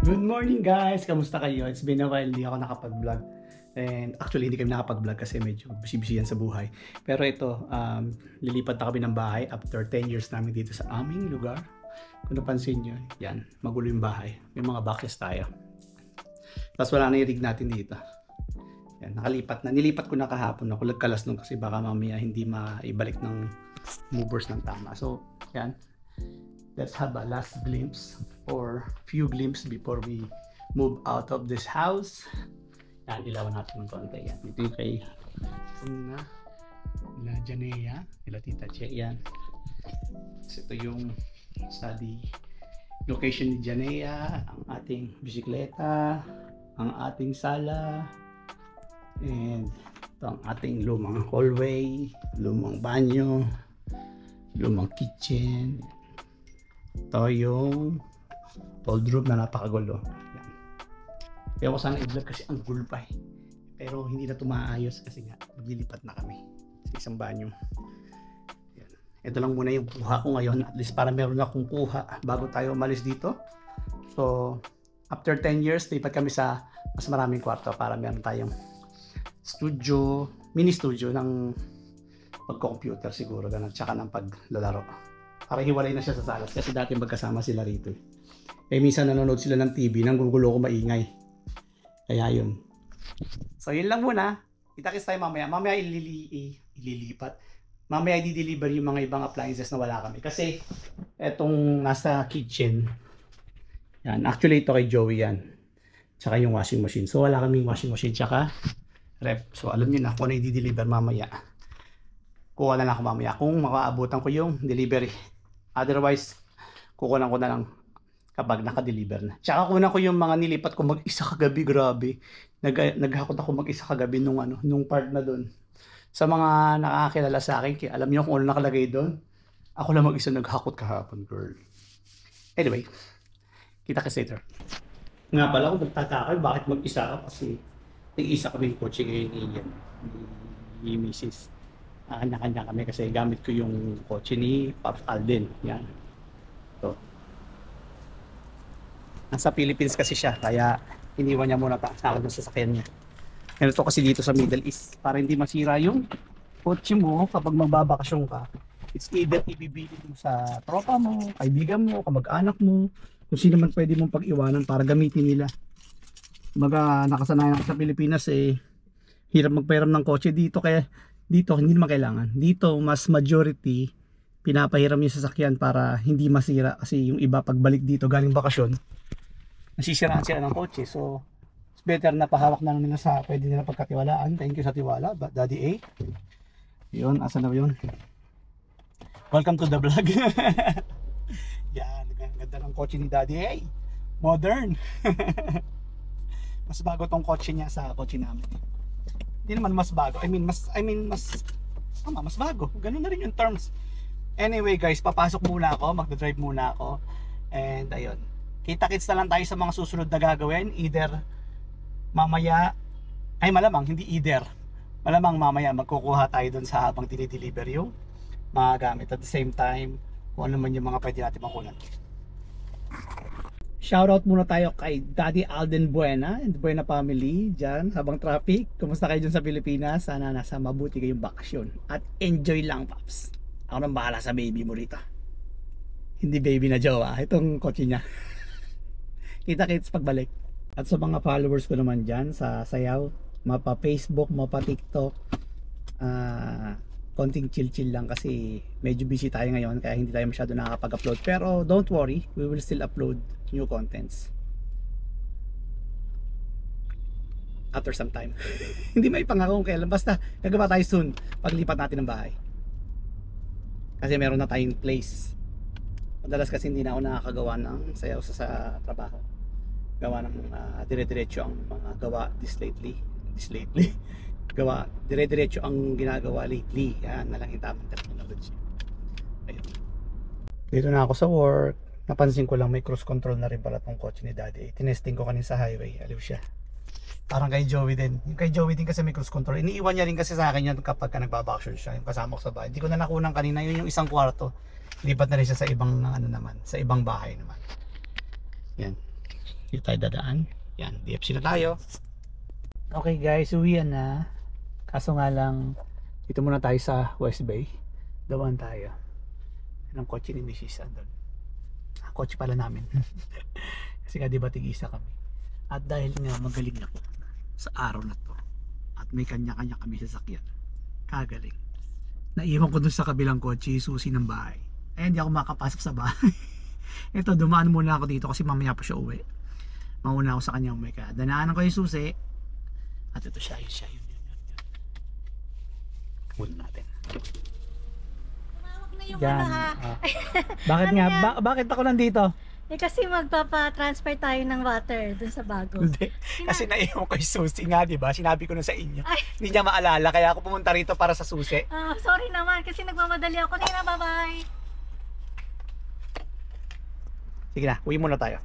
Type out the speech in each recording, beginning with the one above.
Good morning guys! Kamusta kayo? It's been a while hindi ako nakapag-vlog. And actually hindi kami nakapag-vlog kasi medyo busy-busy yan sa buhay. Pero ito, lilipat na kami ng bahay after 10 years namin dito sa aming lugar. Kung napansin nyo, yan, magulo yung bahay. May mga boxes tayo. Tapos wala na yung rig natin dito. Yan, nakalipat na. Nilipat ko na kahapon. Nakulag kalas nun kasi baka mamaya hindi maibalik ng movers ng tama. So, yan. Let's have a last glimpse or few glimpses before we move out of this house. Yan, ilawan natin ng konti. Yan, ito yung kay nila Janea, nila Tita Che. Yan. So, ito yung study location ni Janea, ang ating bisikleta, ang ating sala, and ito ang ating lumang hallway, lumang banyo, lumang kitchen. Ito yung old room na napakagulo. Yan. Kaya ko sana i-vlog kasi ang gulo pa eh. Pero hindi na ito maayos kasi nga maglilipat na kami sa isang banyo. Yan. Ito lang muna yung kuha ko ngayon. At least para meron akong kuha bago tayo umalis dito. So after 10 years, lipat kami sa mas maraming kwarto para meron tayong studio, mini studio ng pagko-computer siguro. Ganun. Tsaka ng paglalaro. Para hiwalay na siya sa salas kasi dati magkasama sila rito eh. Minsan nanonood sila ng TV nang gugulo ko maingay. Kaya yun. So yun lang muna. Kita-kits tayo mamaya. Mamaya ililipat. Mamaya i-deliver yung mga ibang appliances na wala kami. Kasi etong nasa kitchen. Yan. Actually ito kay Joey yan. Tsaka yung washing machine. So wala kaming washing machine tsaka rep. So alam nyo na kung ano i-deliver mamaya. Kuha na lang ako mamaya kung makaabutan ko yung delivery. Otherwise, kukunan ko na lang kapag naka-deliver na. Tsaka kunan ko yung mga nilipat ko mag-isa kagabi, grabe. Naghakot ako mag-isa kagabi nung part na doon. Sa mga nakakilala sa akin, kaya alam niyo kung ano nakalagay doon. Ako lang mag-isa naghakot kahapon, girl. Anyway, kita kasi later. Nga pala, kung nagtataka, bakit mag-isa ako? Kasi nag-isa kami yung coaching ngayon ni Mrs. Kanya-kanya kami kasi gamit ko yung kotse ni Pops Alden. Yan. So, nasa Philippines kasi siya kaya iniwan niya muna sa akin ng sasakyan niya. Ganito kasi dito sa Middle East para hindi masira yung kotse mo kapag magbabakasyon ka. It's either ibibili mo sa tropa mo, kaibigan mo, kamag-anak mo, kung sino man pwede mong pag-iwanan para gamitin nila. Baga nakasanayan ako sa Pilipinas eh hirap magpairam ng kotse dito kaya dito hindi naman kailangan. Dito mas majority pinapahiram yung sasakyan para hindi masira kasi yung iba pagbalik dito galing bakasyon nasisiraan sila ng kotse. So it's better na pahawak na nila sa pwede nila pagkatiwalaan. Thank you sa tiwala, Daddy A. Yun, asa na yun? Welcome to the vlog. Yan, ganda ng kotse ni Daddy A. Modern. Mas bago tong kotse niya sa kotse namin. Hindi naman mas bago. Mas bago. Ganun na rin yung terms. Anyway guys, papasok muna ako. Magdadrive muna ako. And ayun. Kita-kits na lang tayo sa mga susunod na gagawin. Either mamaya, malamang, hindi either. Malamang mamaya magkukuha tayo dun sa habang dinideliver yung mga gamit. At the same time, kung ano man yung mga pwede natin makunan. Shoutout muna tayo kay Daddy Alden Buena and Buena family dyan habang traffic. Kumusta kayo dyan sa Pilipinas? Sana nasa mabuti kayong bakasyon. At enjoy lang, Paps. Ako nang bahala sa baby mo rito. Hindi baby na jowa. Itong kotse niya. Kita-kits pagbalik. At sa mga followers ko naman dyan sa Sayaw, mapa Facebook, mapa TikTok, konting chill-chill lang kasi medyo busy tayo ngayon kaya hindi tayo masyado nakakapag-upload. Pero don't worry, we will still upload new contents after some time. Hindi maipangako kung kailan, basta gagawa tayo soon paglipat natin ng bahay kasi meron na tayong place. Madalas kasi hindi na ako nakakagawa ng sayaw sa trabaho, gawa ng dire-diretso ang mga gawa lately gawa dire-diretso ang ginagawa lately. Yan na lang yung tamang terminology. Ayun. Dito na ako sa work. Napansin ko lang may cruise control na rin pala tong kotse ni Daddy. Tinesting ko kanina sa highway. Aliw siya. Parang kay Joey din. Yung kay Joey din kasi may cruise control. Iniiwan niya rin kasi sa akin yan kapag nagbabakasyon siya. Yung kasama ko sa bahay. Hindi ko na nakunan kanina yung isang kwarto. Lipat na rin siya sa ibang bahay naman. Yan. Dito tayo dadaan. Yan, DFC na tayo. Okay guys, uwian na. Kaso nga lang, dito muna tayo sa West Bay. Dawan tayo. Yan ang kotse ni Mrs. Andon. Kotse pala namin. Kasi nga diba tig-isa kami. At dahil nga magaling ako sa araw na to, at may kanya-kanya kami sa sakyan, kagaling, naiwan ko dun sa kabilang kotse susi ng bahay. Ay hindi ako makapasok sa bahay. Ito, dumaan muna ako dito kasi mamaya pa siya uwi. Mauna ako sa kanya umuwi, kaya danaanan ko yung susi. At ito siya, yun. Kunin natin. Tumawag na yung Yan. ano ha. Bakit Ano nga? yan? Bakit ako nandito? Kasi magpapa-transfer tayo ng water dun sa bago. Hindi. Kasi naiwan ko yung susi nga, di ba? Sinabi ko na sa inyo. Ay. Hindi niya maalala, kaya ako pumunta rito para sa susi. Sorry naman kasi nagmamadali ako. Nina, bye-bye. Sige na, uwi muna tayo.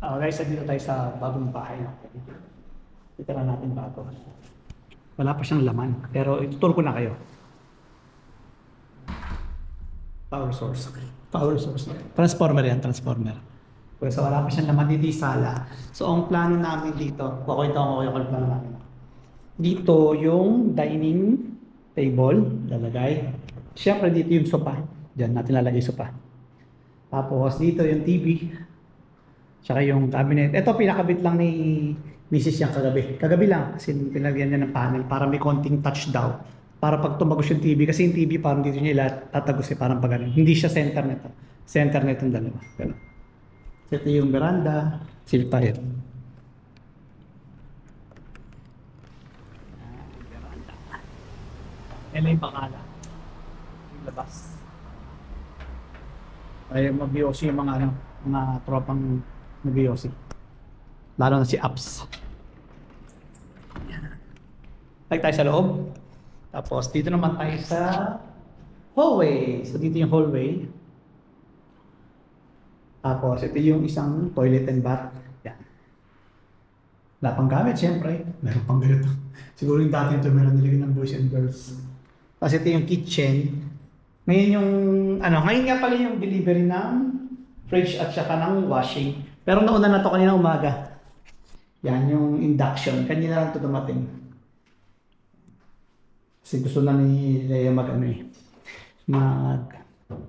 Guys, dito tayo sa bagong bahay natin. Dito na natin bago. Wala pa siyang laman, pero ituturo ko na kayo. Power source. Transformer yan, transformer. So wala pa siyang laman dito yung sala. So ang plano namin dito, kukwento ko yung plano namin. Dito yung dining table, lalagay. Siyempre dito yung sofa. Diyan natin lalagay yung sofa. Tapos dito yung TV. Tsaka yung cabinet. Ito pinakabit lang ni Mrs. yung kagabi. Kagabi lang kasi pinagyan niya ng panel para may konting touch daw. Para pag tumagos yung TV. Kasi yung TV parang dito niya lahat tatagos parang pag ganun. Hindi siya center nito. Center nito yung dalawa. Ganun. So ito yung veranda. Silpahit. Veranda. Ela yung pakala. Yung labas. Ay mag-yosi yung mga tropang mag-yosi. Lalo na si Apps. Like tayo sa loob. Tapos dito naman tayo sa hallway. So dito yung hallway. Tapos ito yung isang toilet and bath. Yan. Wala pang gamit syempre. Meron pang ganito. Siguro yung dati ito meron nilagay ng boys and girls. Tapos ito yung kitchen. Ngayon yung ngayon nga pala yung delivery ng fridge at saka ng washing. Pero nauna na to kanina umaga. Yan yung induction. Kanina lang ito dumating. Kasi gusto na ni Leia mag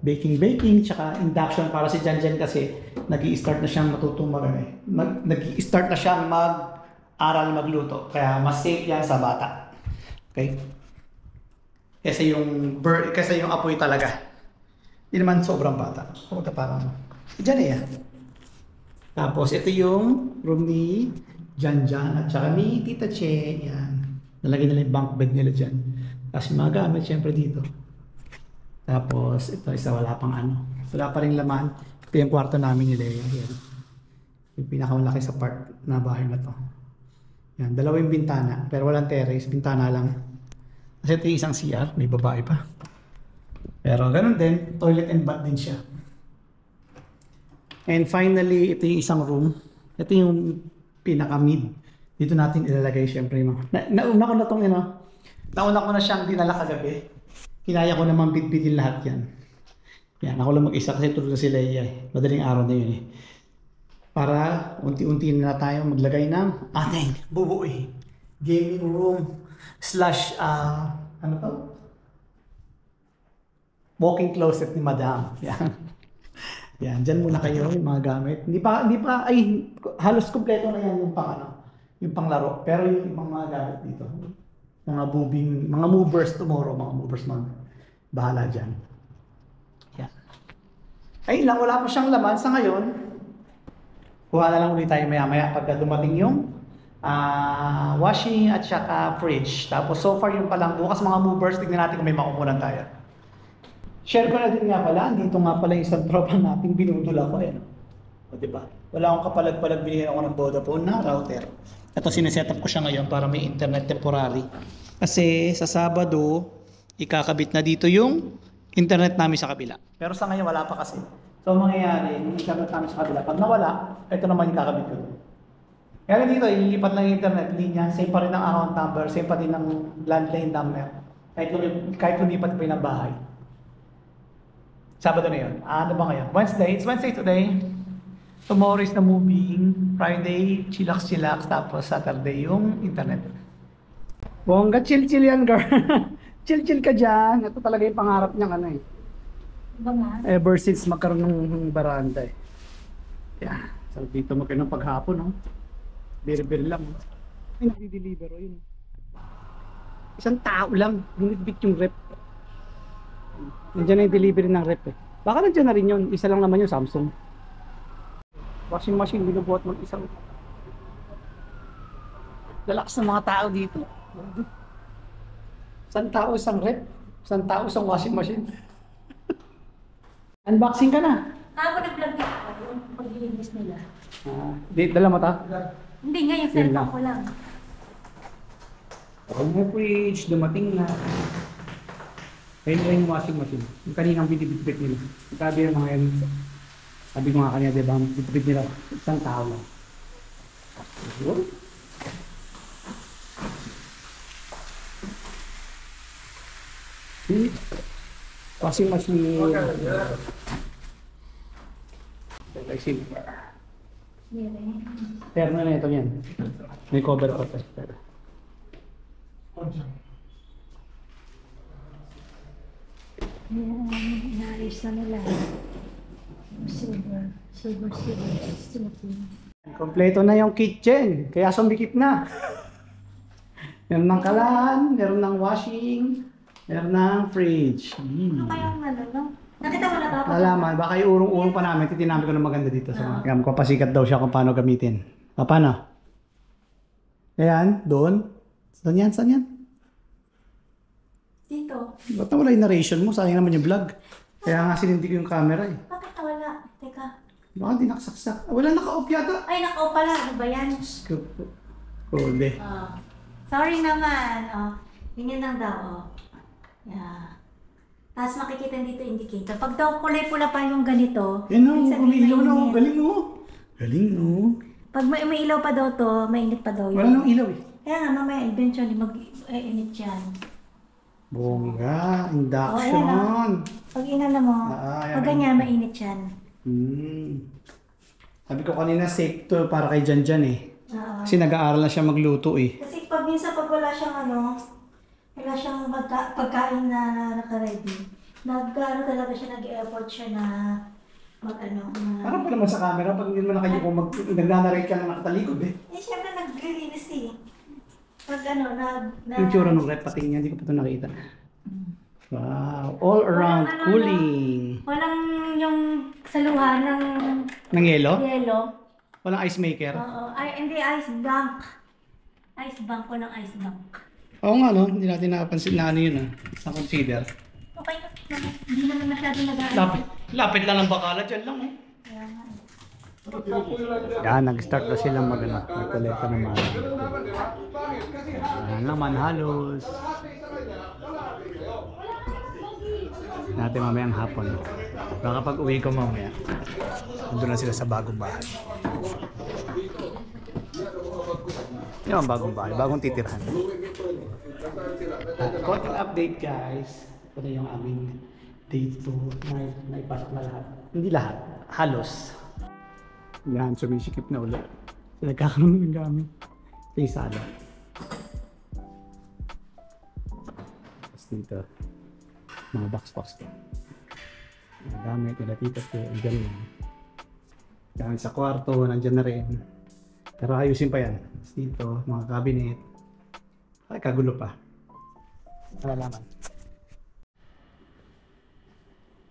baking tsaka induction para si Janjan kasi nag-i-start na siyang matutong nag-i-start na siyang mag-aral magluto. Kaya mas safe yan sa bata. Okay? Kasi yung apoy talaga. Hindi naman sobrang bata. Kumbaga parang si Janea. Tapos ito yung room ni Janjan at saka ni Tita Che. Yan. Nalagay nila yung bunk bed nila dyan. Tapos yung mga gamit syempre dito. Tapos ito isa wala pang wala pa rin laman. Ito yung kwarto namin ni Leia. Yan. Yung pinakamalaki sa part na bahay na to. Yan. Dalawa yung bintana pero walang terrace. Bintana lang. Kasi ito yung isang CR. May babae pa. Pero ganun din. Toilet and bath din siya. And finally, ito yung isang room. Ito yung pinaka-mid. Dito natin ilalagay syempre yung nauna ko na itong nauna ko na siyang dinala kagabi. Kinaya ko naman bitbitin lahat yan. Yan, ako lang mag-isa kasi tulog na si Leia Madaling araw na yun Para unti-unti na tayo maglagay ng ating bubuoy gaming room walking closet ni Madam. Yan. Yan, dyan muna kayo yung mga gamit. Hindi pa halos kumpleto na yan yung panglaro. Pero yung ibang mga gamit dito. Mga movers tomorrow, bahala dyan. Yan. Ayun lang, wala pa siyang laman sa ngayon. Kuha na lang ulit tayo maya-maya pagka dumating yung washing at saka fridge. Tapos so far yung palang bukas mga movers, tignan natin kung may makukunan tayo. Share ko na din nga pala, dito nga pala yung isang tropa natin, binudol ako O diba? Wala akong kapalag-palag, binigyan ako ng Vodafone na router. Ito sineset-up ko siya ngayon para may internet temporary. Kasi sa Sabado, ikakabit na dito yung internet namin sa kabila. Pero sa ngayon wala pa kasi. So mangyayari, yung internet namin sa kabila, pag nawala, ito naman yung kakabit ko. Kaya dito, ililipat lang yung internet linya, same pa rin ang account number, same pa din ang landline number. Kahit lumipat pa yung bahay. Sabado na yun. Ano ba ngayon? Wednesday. It's Wednesday today. Tomorrow is the moving. Friday, chillax-chillax. Tapos Saturday yung internet. Bongga, chill-chill yan, girl. Chill-chill ka dyan. Ito talaga yung pangarap niyang ano eh. Ba nga? Ever since magkaroon ng baranda eh. Yeah. So dito mo kayo ng paghapon, no? Bir-bir lang. Ay, nagdi-deliver o yun. Isang tao lang. Binitbit yung rep. Nandiyan na yung delivery ng rep eh. Baka nandiyan na rin yun. Isa lang naman yung Samsung. Washing machine, binubuhat mag-isang. Lalakas ng mga tao dito. Isang tao, isang rep. Isang tao, isang washing machine. Unboxing ka na. Ako nag-vlog na ako yung paglilinis nila. Dala mo ta? Hindi nga, yung Yun lang. cellphone ko lang. Yung fridge, dumating na. Ayun na yung washing machine. Yung kaninang binibitbit nila. Sabi ng mga yan. Sabi ko nga kanina, diba? Bitbit nila. Isang tao lang. Ayun. Washing machine. Like silver. Pero na ito yan. May cover protector. Ayan, inaayos na nila. Silver. Kompleto na yung kitchen. Kaya sumikip na. Meron ng kalan, meron ng washing, meron ng fridge. Ano kayang ano, no? Nakita mo na tapos? Nalaman, baka yung urong-urong pa namin, titinami ko na maganda dito. Kaya magpapasikat daw siya kung paano gamitin. Paano? Ayan, doon. Saan yan? Saan yan? Dito. Ba't nawala yung narration mo? Sayang naman yung vlog. Kaya nga sinindi ko yung camera eh. Bakit nawala? Teka. Baka di nakasaksak. Wala naka-off yata. Ay, naka-off pala. Ano ba yan? Kode. Sorry naman. Ganyan lang daw. Yeah. Tapos makikita dito indicator. Pag daw kulay pula pa yung ganito, Yan o, ibig sabihin umiilaw na. mainit. Galing o. Galing o. Pag may ilaw pa daw to, mainit pa daw yun. Wala nang ilaw eh. Kaya nga, mamaya eventually mag-init yan. Bongga, induction. Pag inano mo, Yan, pag ganyan, mainit yan. Sabi ko kanina safe to para kay Janjan eh. Oo. Kasi nag-aaral na siya magluto eh. Kasi pag minsan pag wala siyang wala siyang pagkain na naka-ready, talaga siya, nag-effort siya na Parang pa naman sa camera, pag hindi mo na kayo kung nag-narrate ka na nakatalikod eh. Siyempre naglilinis eh. Pag Yung tsura ng rep, pating niya, hindi ko pa ito nakita. Wow, all around Walang cooling. walang yung saluhan ng Ng yelo? yelo. Walang ice maker? Oo. Ay, hindi, ice bank. Ice bank ko ng ice bank. Oo nga no, hindi natin nakapansin na ano yun ah. Na-consider. Okay na. Hindi naman masyadong Lapit lang ng bakala, dyan lang eh. Kaya nga. Yan, nag-start na silang mag-kolekta ng mga. Yan naman halos. Natin mamayang hapon. Baka pag uwi ko mamaya, nandun na sila sa bagong bahay. Yan ang bagong bahay, bagong titirhan. Konting update guys. Ito na yung aming day 2 na ipasok na lahat. Hindi lahat, halos. Yan, sumisikip na ulit. So, nagkakaroon ng gamit. Ito yung sala. Tapos dito, mga box-box ko. Mga gamit, nila tita ko, andyan lang. Gamit sa kwarto, nandyan na rin. Pero ayusin pa yan. Tapos dito, mga cabinet. Ay, kagulo pa. Malalaman.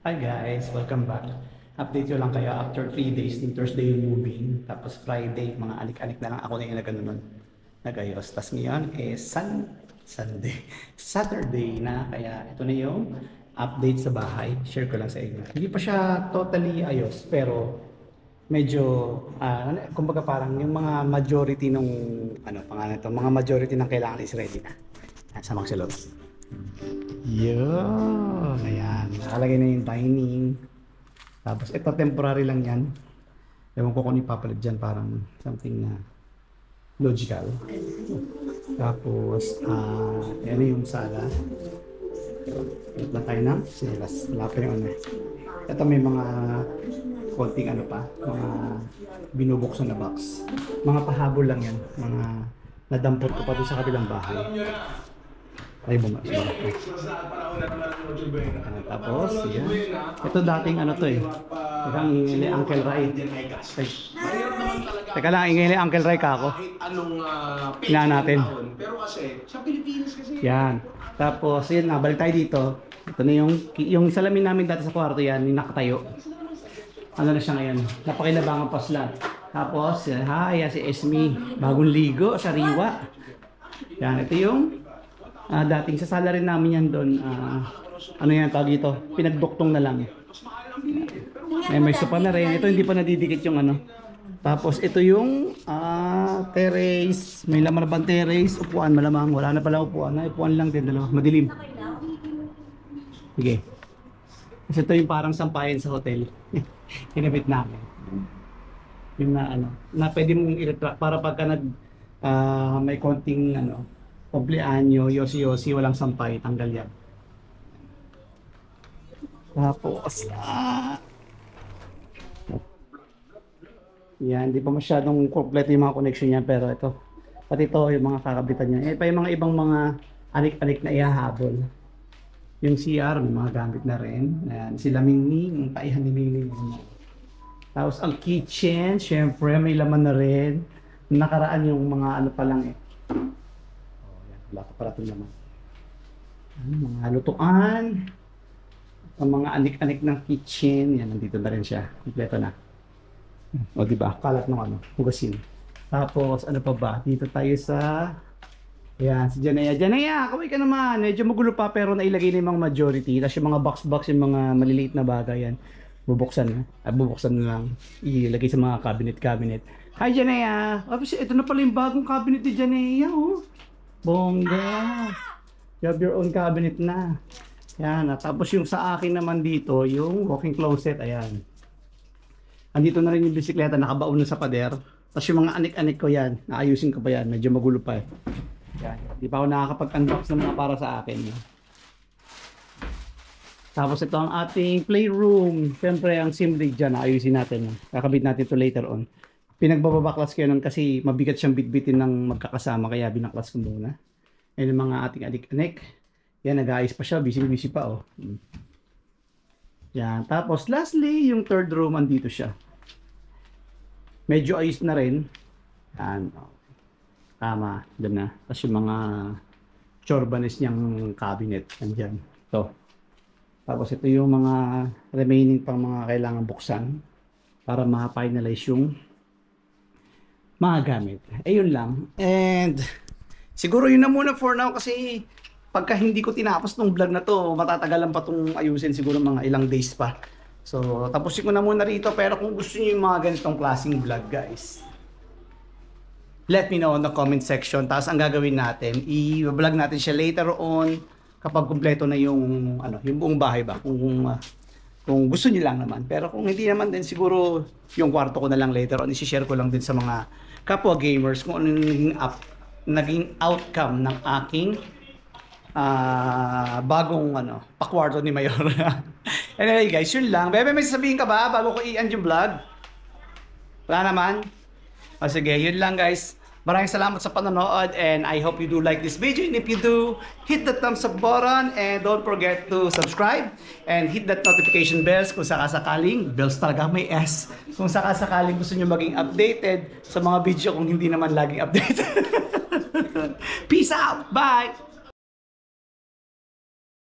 Hi guys, welcome back. Update ko lang kayo after 3 days, ng Thursday yung moving, tapos Friday, mga alik-alik na lang ako na yung nag-ayos. Tapos ngayon is Saturday na, kaya ito na yung update sa bahay. Share ko lang sa inyo. Hindi pa siya totally ayos, pero medyo, kumbaga parang yung mga majority nung, mga majority ng kailangan is ready na. Samang sa loob. Yun, ayan. Nakalagay na yung dining. Tapos ito temporary lang yan. Ewan ko kung ipapalit dyan, parang something na logical. Tapos, yan yung sala. Palit lang tayo ng silas. Wala pa yung ano. Ito may mga konting ano pa, mga binubuksan na box. Mga pahabol lang yan. Mga nadampot ko pa doon sa kabilang bahay. Ay, bumalik. Tapos, yan. Ito dating ano to eh. Teka, ingili Uncle Ray. Ay. Teka lang, ingili Uncle Ray ka ako. Tingnan natin. Yan. Tapos, yun na, balik tayo dito. Ito na yung salamin namin dati sa kwarto yan, yung nakatayo. Ano na siya ngayon? Napakinabangan pa sila. Tapos, yan si Esme. Bagong ligo, sariwa. Yan, ito yung dating sa sala rin namin yan doon. Ano yan, tawag dito? Pinagduktong na lang. May sopa na rin. Ito hindi pa nadidikit yung ano. Tapos ito yung terrace. May laman na bang terrace? Upuan malamang. Wala na pala upuan. Upuan lang din. Dalawa. Madilim. Sige. Kasi ito yung parang sampayan sa hotel. Kinabit namin. Yung na ano. Na pwede mong i-retract para pagka may konting ano. Kumpleanyo, yosi-yosi, walang sampay, tanggal yan. Tapos, yan, hindi pa masyadong complete yung mga connection niya, pero ito, pati ito, yung mga kakabitan niya. Pa yung mga ibang mga anik-anik na ihahabol. Yung CR, may mga gamit na rin. Ayan, sila Mingming, yung taihan ni Mingming. Tapos, ang kitchen, syempre, may laman na rin. Nakaraan yung mga ano pa lang eh. Wala pa pala itong naman. Mga lutuan. Ang mga anik-anik ng kitchen. Yan, nandito na rin siya. Kompleto na. O diba? Kalat ng ano, hugasin. Tapos, ano pa ba? Dito tayo sa... Ayan, si Janea. Janea, kaway ka naman. Medyo magulo pa pero nailagay na yung mga majority. Tapos yung mga box-box, yung mga maliliit na bagay yan. Bubuksan na. Bubuksan na lang. Ilagay sa mga cabinet. Hi Janea! Ito na pala yung bagong cabinet ni Janea. Oh. Bongga. You have your own cabinet na. Yan. Tapos yung sa akin naman dito, yung walking closet. Ayan. Andito na rin yung bisikleta. Nakabaon na sa pader. Tapos yung mga anik-anik ko yan. Naayusin ko pa yan. Medyo magulo pa eh. Yan. Di pa ako nakakapag-unbox ng mga para sa akin. Tapos ito ang ating playroom. Siyempre ang simrig dyan. Naayusin natin. Kakabit natin ito later on. Pinagbabaklas ko yun kasi mabigat siyang bitbitin ng magkakasama kaya binaklas ko muna. Yan yung mga ating adik-anik. Yan, nag-aayos pa siya. Busy pa oh. Yan. Tapos lastly, yung third room, andito siya. Medyo ayos na rin. Yan. Tama. Doon na. Tapos yung mga chorbanes niyang cabinet. Nandyan. Ito. Tapos ito yung mga remaining pang mga kailangan buksan para ma-finalize yung mga gamit. Ayun lang. And siguro yun na muna for now kasi pagka hindi ko tinapos tong vlog na to, matatagalan pa tong ayusin siguro mga ilang days pa. So, tapusin ko na muna rito. Pero kung gusto niyo yung mga ganitong klaseng vlog, guys, let me know in the comment section. Tapos ang gagawin natin, i-vlog natin siya later on kapag kumpleto na yung ano, yung buong bahay ba. Kung gusto niyo lang naman. Pero kung hindi naman din, siguro yung kwarto ko na lang later on. I-share ko lang din sa mga kapwa gamers kung ano yung naging outcome ng aking bagong ano, pakwarto ni Mayor. Anyway guys, yun lang. Bebe, may sasabihin ka ba bago ko i-end yung vlog? Wala naman? O sige, yun lang guys. Maraming salamat sa panonood and I hope you do like this video, and if you do, hit the thumbs up button and don't forget to subscribe and hit that notification bells kung sakasakaling, bells talaga may S, kung sakasakaling gusto nyo maging updated sa mga video kung hindi naman laging updated. Peace out! Bye!